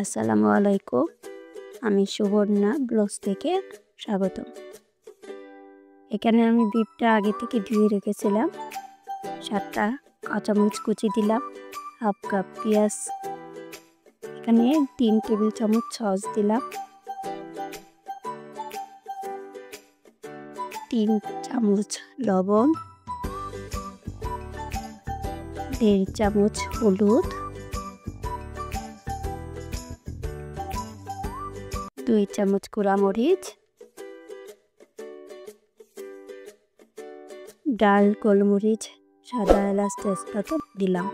আসসালামু আলাইকুম। আমি সুবর্ণা ব্লগস থেকে স্বাগতম। এখানে আমি বিফটা আগে থেকে ধুয়ে রেখেছিলাম। 7টা কাঁচামরিচ কুচি দিলাম, হাফ কাপ পেঁয়াজ, এখানে 3 টেবিল চামচ সস দিলাম, 3 চামচ লবণ, 1.5 চামচ হলুদ, 2 চামচ গুঁড়ামরিচ, ডাল, গোলমরিচ, সাদা এলাচ, তেজপাতা দিলাম।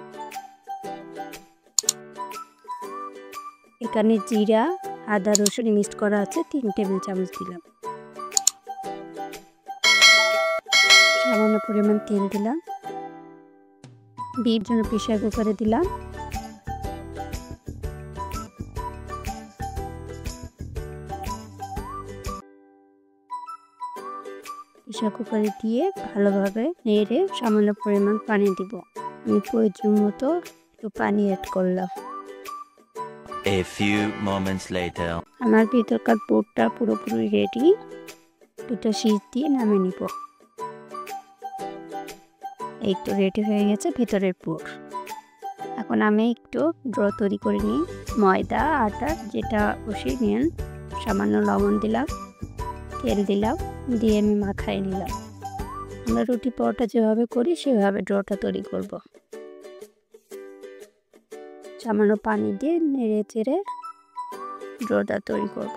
এখানে জিরা, আদা, রসুন মিক্সড করা আছে 3 টেবিল চামচ দিলাম। সামান্য পরিমাণ তেল দিলাম। বিফ জন্য প্রেসার কুকারে দিলাম। প্রেসার কুকারে দিয়ে ভালোভাবে নেড়ে সামান্য পরিমাণ পানি দিব। আমি প্রয়োজন মতো একটু পানি অ্যাড করলাম। A few moments later. আমার ভিতরকার পুরটা পুরোপুরি রেডি। দুটো সিজ দিয়ে নামিয়ে নিব। এই তো রেডি হয়ে গেছে ভিতরের পুর। এখন আমি একটু ড্র তৈরি করে নিই। ময়দা, আটা যেটা বসিয়ে নিন, সামান্য লবণ দিলাম, তেল দিলাম, দিয়ে আমি মাখাই নিলাম। আমরা রুটি পরোটা যেভাবে করি সেভাবে ড্রটা তৈরি করব। সামান্য পানি দিয়ে নেড়ে চেড়ে ড্রটা তৈরি করব।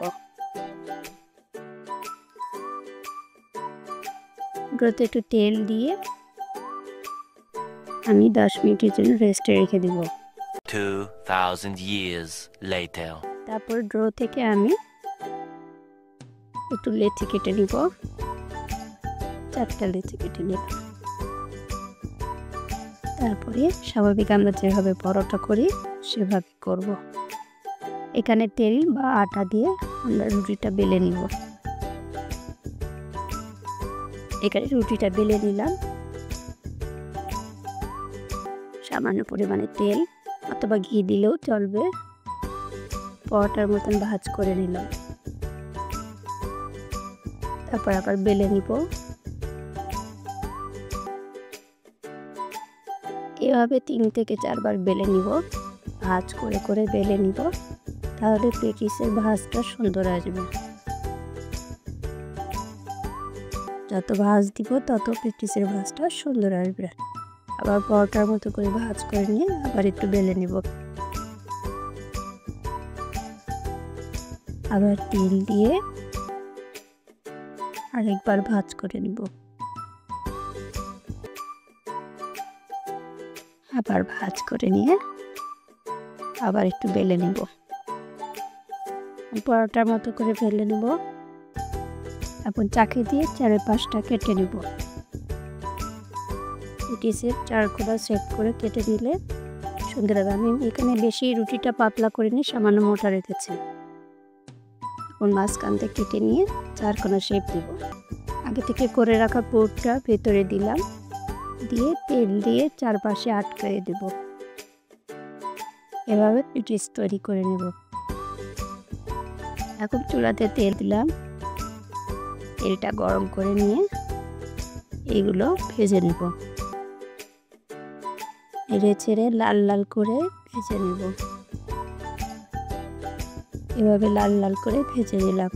ড্রতে একটু তেল দিয়ে আমি 10 মিনিটের জন্য রেস্টে রেখে দিব। 2000 years later. তারপর ড্র থেকে আমি একটু লেচি কেটে নিব। 4টা লেচি কেটে নিব। তারপরে স্বাভাবিক আমরা যেভাবে পরোটা করি সেভাবে করব। এখানে তেল বা আটা দিয়ে আমরা রুটিটা বেলে নিব। এখানে রুটিটা বেলে নিলাম। সামান্য পরিমাণে তেল অথবা ঘি দিলেও চলবে। পরোটার মতন ভাঁজ করে নিলাম। তারপর আবার বেলে নিব। এভাবে 3 থেকে 4 বার বেলে নিব। ভাঁজ করে করে বেলে নিব, তাহলে পেটিসের ভাঁজটা সুন্দর আসবে। যত ভাঁজ দিব তত পেটিসের ভাঁজটা সুন্দর আসবে। আবার পরোটার মতো করে ভাঁজ করে নিয়ে আবার একটু বেলে নিব। আবার তেল দিয়ে আরেকবার ভাঁজ করে নিব। আবার ভাঁজ করে নিয়ে আবার একটু বেলে নিব। পরোটার মতো করে বেলে নিব। এখন চাকি দিয়ে 4-5টা কেটে নিব। পেটিসের 4 কোনা সেট করে কেটে নিলে সুন্দর হবে। আমি এখানে বেশি রুটিটা পাতলা করে নিয়ে সামান্য মোটা রেখেছি। এখন মাঝখান থেকে কেটে নিয়ে 4 কোনা শেপ দিব। আগে থেকে করে রাখা পুরটা ভেতরে দিলাম, দিয়ে তেল দিয়ে চারপাশে আটকে দেব। এভাবে পেটিস তৈরি করে নেব। এখন চুলাতে তেল দিলাম। তেলটা গরম করে নিয়ে এগুলো ভেজে নেব। নেড়ে ছেড়ে লাল লাল করে ভেজে নেব। এভাবে লাল লাল করে ভেজে নিলাম।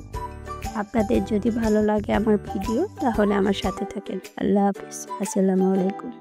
আপনাদের যদি ভালো লাগে আমার ভিডিও তাহলে আমার সাথে থাকেন। আল্লাহ হাফেজ। আসসালামু আলাইকুম।